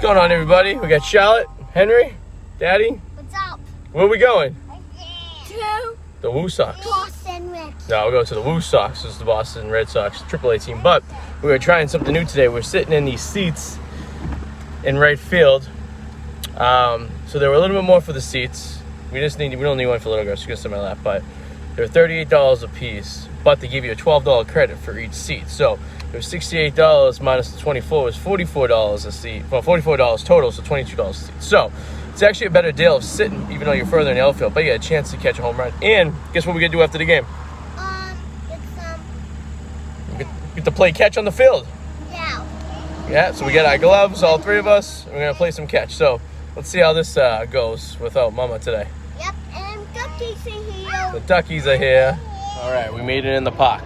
going on, everybody? We got Charlotte, Henry, Daddy. What's up? Where are we going? To The Woo Sox. Boston Red. No, we're going to the Woo Sox. This is the Boston Red Sox AAA team. But we were trying something new today. We're sitting in these seats in right field. So they were a little bit more for the seats. We don't need one for little girls. She's gonna sit in my lap. But they're $38 a piece. But they give you a $12 credit for each seat. So it was $68 minus the 24 was $44 a seat. Well, $44 total, so $22 a seat. So it's actually a better deal of sitting, even though you're further in the outfield. But you get a chance to catch a home run. And guess what we're gonna do after the game? Get to play catch on the field. Yeah, so we got our gloves, all three of us. We're gonna play some catch. So let's see how this goes without Mama today. Yep, and duckies are here. The duckies are here. All right, we made it in the park.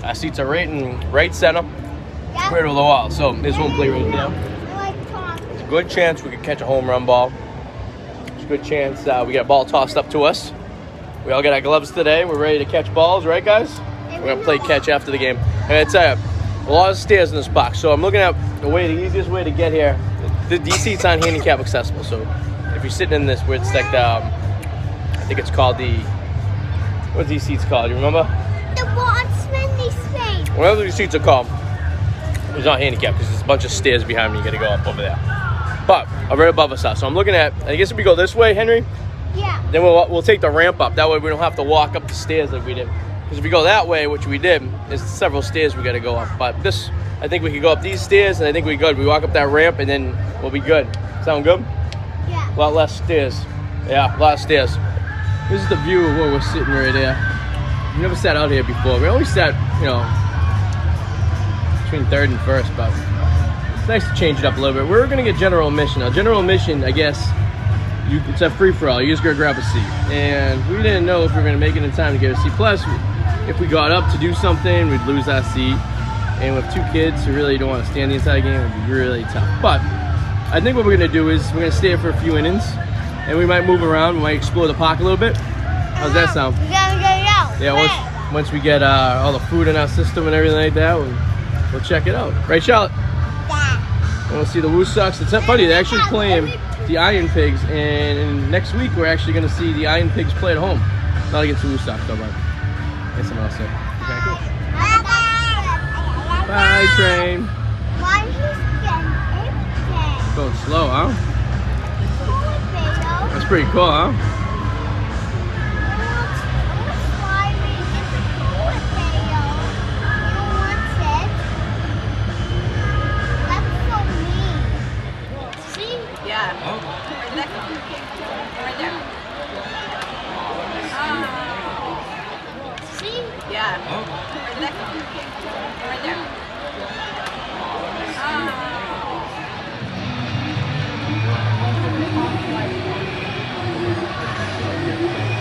Our seats are right center, Yep. right over the wall. So this one play right there. I like talk. It's a good chance we could catch a home run ball. It's a good chance we get a ball tossed up to us. We all got our gloves today. We're ready to catch balls, right, guys? We're gonna play catch after the game. And it's a lot of stairs in this box. So I'm looking at the easiest way to get here. These seats aren't handicap accessible. So if you're sitting in this, where it's like I think it's called what's these seats called? You remember? The Watchman space. Whatever these seats are called, it's not handicapped because there's a bunch of stairs behind me. You got to go up over there. But right above us, so I'm looking at. I guess if we go this way, Henry, Yeah. then we'll take the ramp up. That way we don't have to walk up the stairs like we did. Because if we go that way, which we did, there's several stairs we got to go up. But this, I think we can go up these stairs, and I think we're good. We walk up that ramp, and then we'll be good. Sound good? Yeah. A lot less stairs. Yeah, a lot of stairs. This is the view of where we're sitting right there. We never sat out here before. We always sat, between third and first, but it's nice to change it up a little bit. We're gonna get general admission. Now, general admission, I guess, it's a free-for-all. You just gotta grab a seat. And we didn't know if we were gonna make it in time to get a seat. Plus, if we got up to do something, we'd lose that seat. And with two kids who really don't want to stand the entire game, it would be really tough. But I think what we're gonna do is we're gonna stay here for a few innings, and we might move around. We might explore the park a little bit. How's that sound? We gotta get out. Yeah, once we get all the food in our system and everything like that, we'll check it out. Right, Charlotte? Yeah. Want to see the Woo Sox? It's not funny. They're actually playing the Iron Pigs, and next week we're actually going to see the Iron Pigs play at home. Not against the Woo Sox, though, but that's something else. Okay, cool. Bye, train. Why he's getting everything? Going slow, huh? Cool, That's pretty cool, huh? Yeah. Where did that go? Right there. See? Yeah. Where did that go? Right there.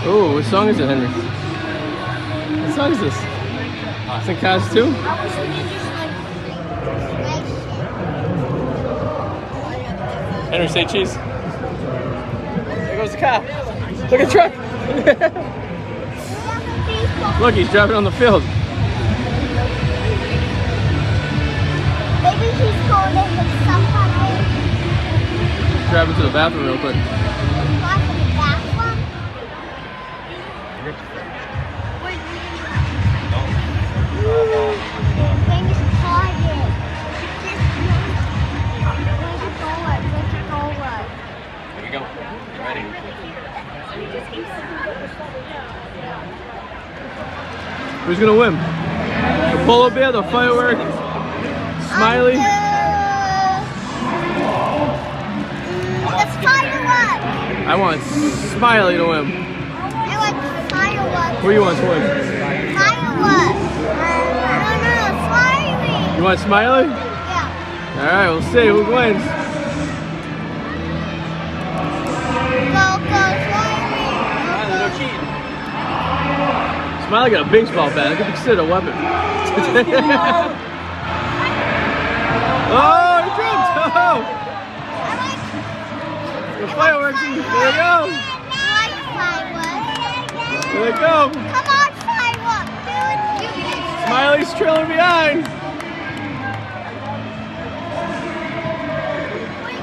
Oh, what song is it, Henry? What song is this? It's in Cars 2? I wish we could just Henry, say cheese. There goes the car. Look at the truck. Look, he's driving on the field. Maybe he's going to hit somebody. Driving to the bathroom real quick. Why for the bathroom? Bring it target. Here we go. Ready? Who's gonna win? The polar bear, the firework, Smiley? It's firework. I want Smiley to win. I want firework. Who do you want to win? Firework. No, Smiley. You want Smiley? Yeah. Alright, we'll see who wins. Go, Smiley. No cheating. Smiley got a baseball bat. That could be considered a weapon. Oh, he jumped! Oh! The fireworks. There we go. I like fireworks. There they go. Come on, firework, dude. You can. Smiley's trailing behind. Wait,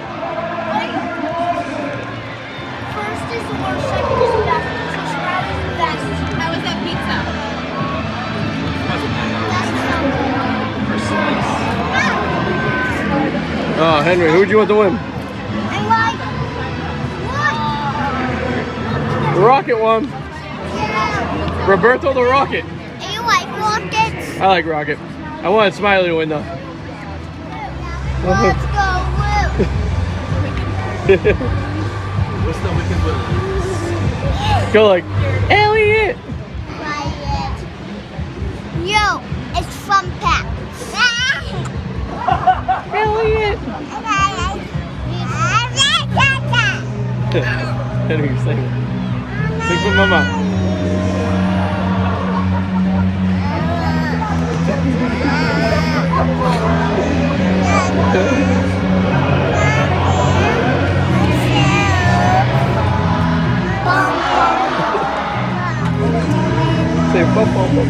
Oh, Henry, who'd you want to win? I like what? The Rocket won. Yeah. Roberto the Rocket. And you like rockets? I like Rocket. I wanted Smiley to win though. Let's go woo. What's the wicked winner? Go like, Elliot. Riot. Yo, it's from Pat. Elliot. Henry, sing. Sing for Mama. Say bum bum bum.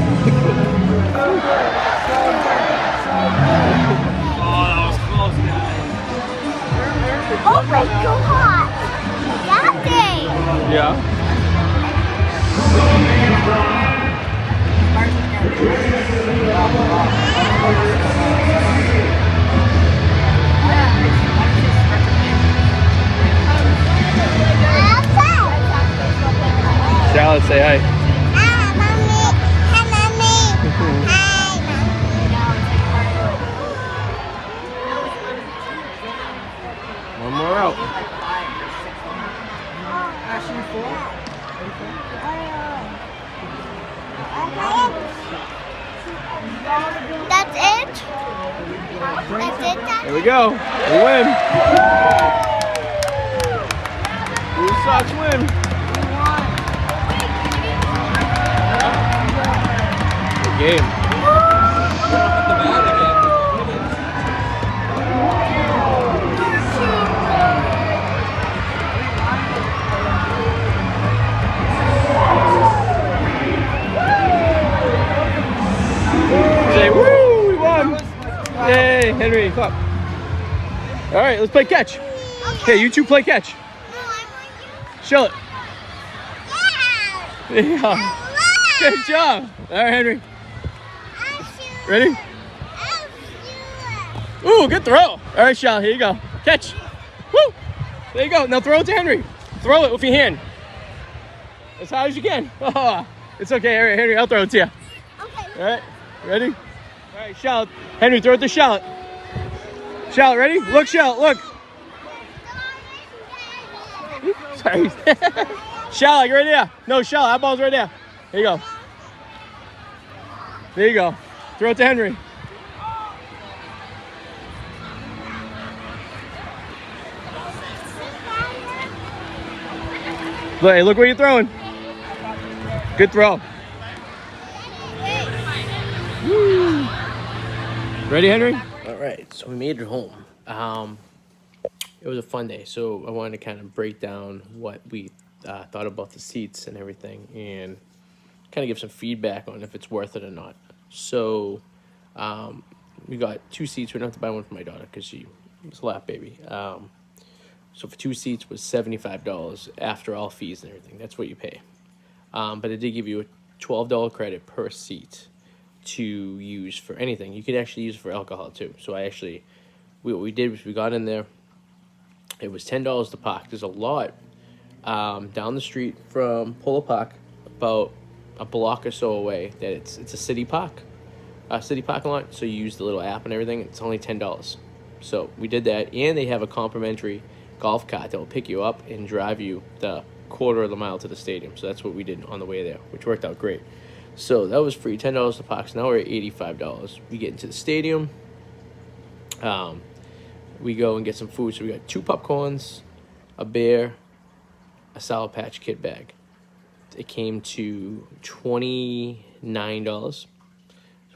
Oh my god! Daddy! Yeah. Charlotte, say hi. Hi, mommy. Hi, mommy. Hi, mommy. One more out. That's it? That's it, Daddy? Here we go. We win. Blue Sox win. Good game. Say woo, we won. Yay, Henry, come on. All right, let's play catch. Okay, you two play catch. No, I want you. Show it. Yeah. There you go. Good job. All right, Henry. I'll shoot. Ready? I'll shoot. Ooh, good throw. All right, Charlotte, here you go. Catch. Woo. There you go. Now throw it to Henry. Throw it with your hand. As high as you can. Oh, it's okay. All right, Henry, I'll throw it to you. Okay. All right, ready? All right, Charlotte. Henry, throw it to Charlotte. Charlotte, ready? Look, Charlotte, look. Sorry. Charlotte, right there. No, Charlotte, that ball's right there. There you go. There you go. Throw it to Henry. Look, hey, look where you're throwing. Good throw. Woo. Ready, Henry? All right, so we made it home. It was a fun day, so I wanted to kind of break down what we thought about the seats and everything, and kind of give some feedback on if it's worth it or not. So we got 2 seats. We don't have to buy one for my daughter because she was a lap baby. So for 2 seats was $75 after all fees and everything. That's what you pay. But it did give you a $12 credit per seat to use for anything. You could actually use it for alcohol too. So what we did was we got in there. It was $10 to park. There's a lot down the street from Polo Park, about a block or so away. That it's a city park, city parking lot. So you use the little app and everything. It's only $10. So we did that, and they have a complimentary golf cart that will pick you up and drive you the quarter of the mile to the stadium. So that's what we did on the way there, which worked out great. So that was free, $10 to park. So now we're at $85. We get into the stadium. We go and get some food. So we got 2 popcorns, a beer, a Sour Patch Kid bag. It came to $29. So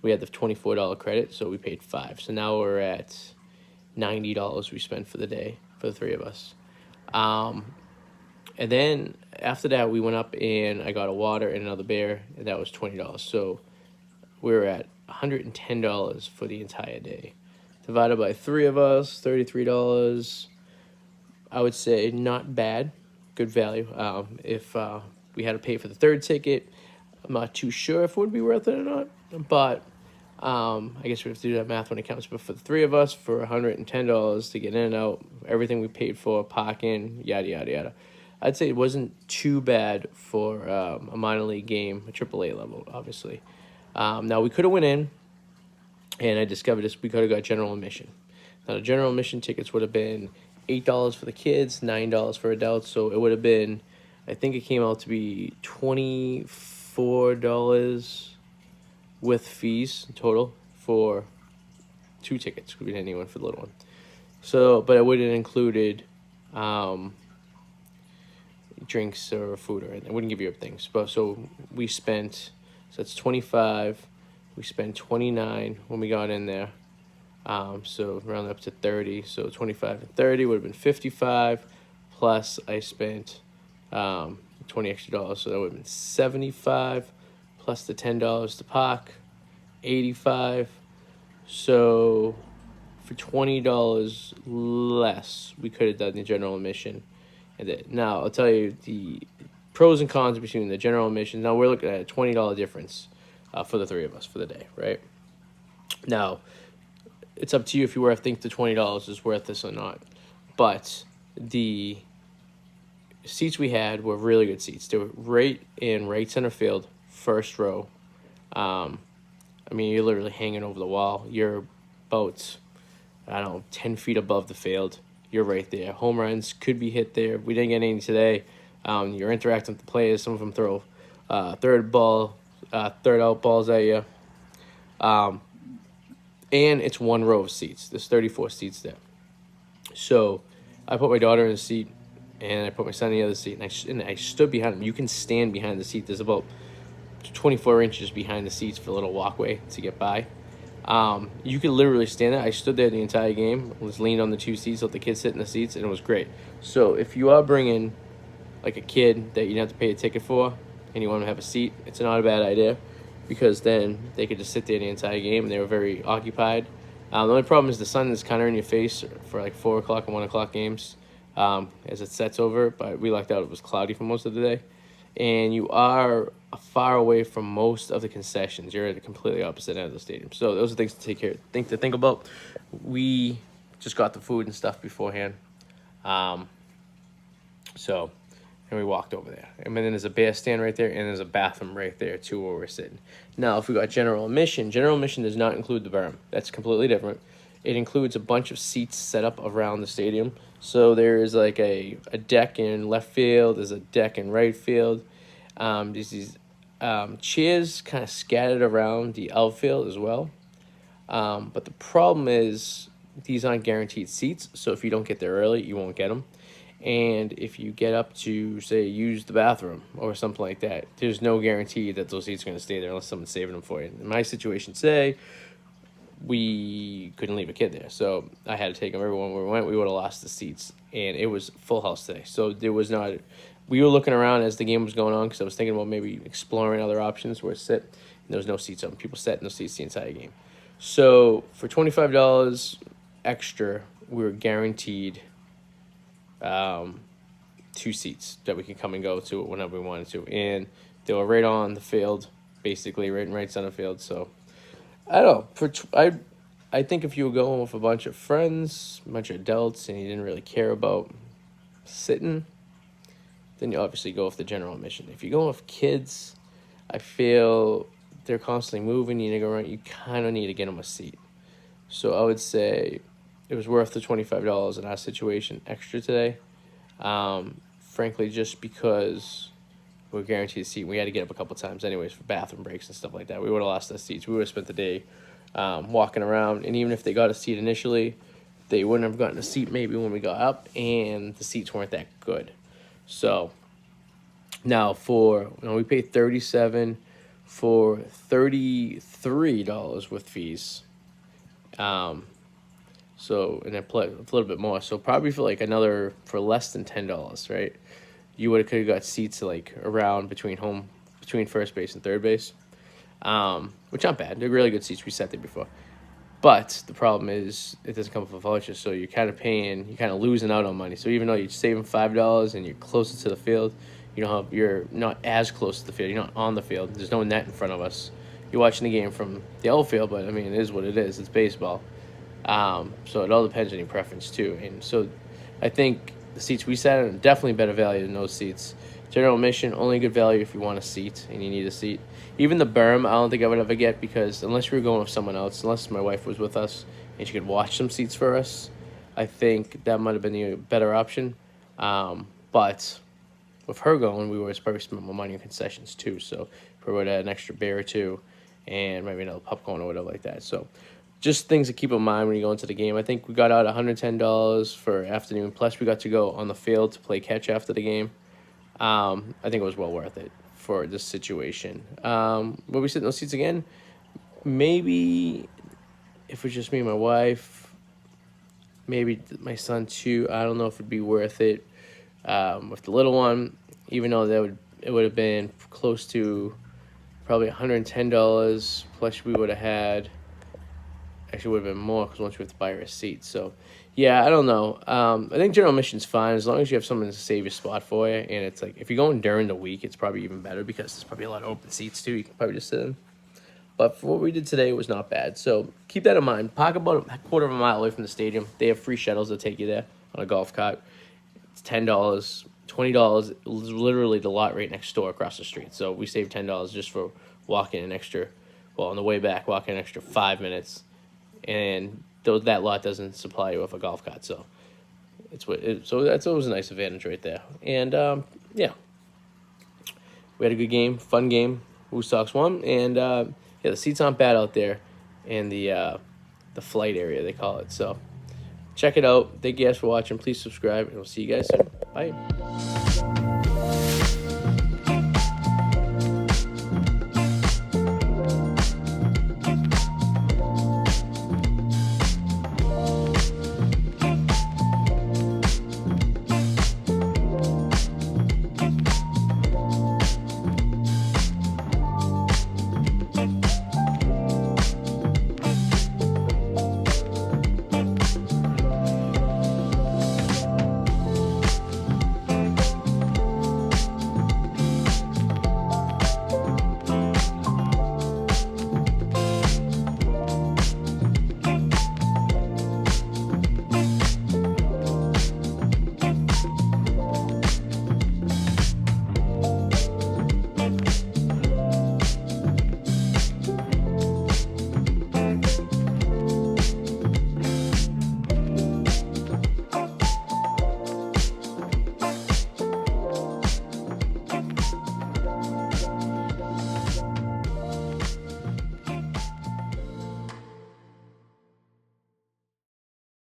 we had the $24 credit, so we paid $5. So now we're at $90 we spent for the day for the 3 of us. And then after that, we went up and I got a water and another beer, and that was $20. So we were at $110 for the entire day. Divided by 3 of us, $33. I would say not bad, good value. If we had to pay for the 3rd ticket, I'm not too sure if it would be worth it or not. But I guess we have to do that math when it counts, but for the three of us, for $110 to get in and out, everything we paid for, parking, yada, yada, yada. I'd say it wasn't too bad for a minor league game, a AAA level, obviously. Now, we could have went in, and I discovered this, we could have got general admission. Now, the general admission tickets would have been $8 for the kids, $9 for adults, so it would have been, I think it came out to be $24 with fees total for 2 tickets. We didn't need one for the little one. So, but it wouldn't included drinks or food or anything. It wouldn't give you things. But so we spent, so that's 25. We spent 29 when we got in there. So round up to 30. So 25 and 30 would have been 55. Plus I spent 20 extra dollars, so that would have been 75. Plus the $10 to park, 85. So for $20 less, we could have done the general admission. And now I'll tell you the pros and cons between the general admission. Now we're looking at a $20 difference for the three of us for the day, right? Now it's up to you if you think the $20 is worth this or not. But the seats we had were really good seats. They were right center field. First row. I mean, you're literally hanging over the wall. You're about, I don't know, 10 feet above the field. You're right there. Home runs could be hit there. We didn't get any today. You're interacting with the players. Some of them throw third out balls at you. And it's one row of seats. There's 34 seats there. So I put my daughter in the seat, and I put my son in the other seat, and I stood behind him. You can stand behind the seat. There's about 24 inches behind the seats for a little walkway to get by. You could literally stand there. I stood there the entire game. I was leaned on the 2 seats, let the kids sit in the seats, and it was great. So if you are bringing like a kid that you don't have to pay a ticket for and you want to have a seat, it's not a bad idea, because then they could just sit there the entire game and they were very occupied. The only problem is the sun is kind of in your face for like 4 o'clock and 1 o'clock games as it sets over, but we lucked out it was cloudy for most of the day. And you are far away from most of the concessions. You're at the completely opposite end of the stadium. So those are things to think about. We just got the food and stuff beforehand. And we walked over there. And then there's a bear stand right there, and there's a bathroom right there too where we're sitting. Now, if we got general admission does not include the berm. That's completely different. It includes a bunch of seats set up around the stadium. So there's like a deck in left field. There's a deck in right field. There's these chairs kind of scattered around the outfield as well. But the problem is these aren't guaranteed seats. So if you don't get there early, you won't get them. And if you get up to, say, use the bathroom or something like that, there's no guarantee that those seats are going to stay there unless someone's saving them for you. In my situation today, we couldn't leave a kid there, so I had to take them everywhere we went. We would have lost the seats, and it was full house today. So there was not. We were looking around as the game was going on because I was thinking about maybe exploring other options where to sit. And there was no seats open. People sat in those seats the entire game. So for $25 extra, we were guaranteed 2 seats that we could come and go to whenever we wanted to, and they were right on the field, basically right center field. So I don't know. I think if you were going with a bunch of friends, a bunch of adults, and you didn't really care about sitting, then you obviously go with the general admission. If you're going with kids, I feel they're constantly moving. You kind of need to get them a seat. So I would say it was worth the $25 in our situation extra today. Frankly, just because we're guaranteed a seat. We had to get up a couple times anyways for bathroom breaks and stuff like that. We would have lost the seats. We would have spent the day walking around. And even if they got a seat initially, they wouldn't have gotten a seat maybe when we got up, and the seats weren't that good. So now we paid $37 for $33 with fees. So, and then a little bit more. So probably for less than $10, right? You could have got seats like around between first base and third base, which aren't bad. They're really good seats. We sat there before. But the problem is it doesn't come with a voucher, so you're kind of losing out on money. So even though you're saving $5 and you're closer to the field, you're not as close to the field. You're not on the field. There's no net in front of us. you're watching the game from the outfield, but I mean, it is what it is. It's baseball. So it all depends on your preference too. And so I think the seats we sat in are definitely better value than those seats. General admission, only good value if you want a seat and you need a seat. Even the berm, I don't think I would ever get, because unless we were going with someone else, unless my wife was with us and she could watch some seats for us, I think that might have been the better option. But with her going, we would probably spend more money on concessions too. So we would have an extra beer or two and maybe another popcorn or whatever like that. So just things to keep in mind when you go into the game. I think we got out $110 for afternoon. Plus, we got to go on the field to play catch after the game. I think it was well worth it for this situation. Will we sit in those seats again? Maybe if it was just me and my wife. Maybe my son too. I don't know if it'd be worth it. With the little one, even though it would have been close to probably $110. Plus, we would have had. Actually, would have been more, because once we have to buy her a seat. So, yeah, I don't know. I think general admission's fine as long as you have someone to save your spot for you. And it's like, if you're going during the week, it's probably even better, because there's probably a lot of open seats too. You can probably just sit in. But for what we did today, it was not bad. So keep that in mind. Park about a quarter of a mile away from the stadium. They have free shuttles that take you there on a golf cart. It's $10, $20. Literally the lot right next door across the street. So we saved $10 just for walking an extra. Well, on the way back, walking an extra 5 minutes. And that lot doesn't supply you with a golf cart, so so that's always a nice advantage right there. And yeah, we had a good game, fun game. Who Sox won, and yeah, the seats aren't bad out there in the flight area, they call it. So check it out. Thank you guys for watching. Please subscribe, and we'll see you guys soon. Bye.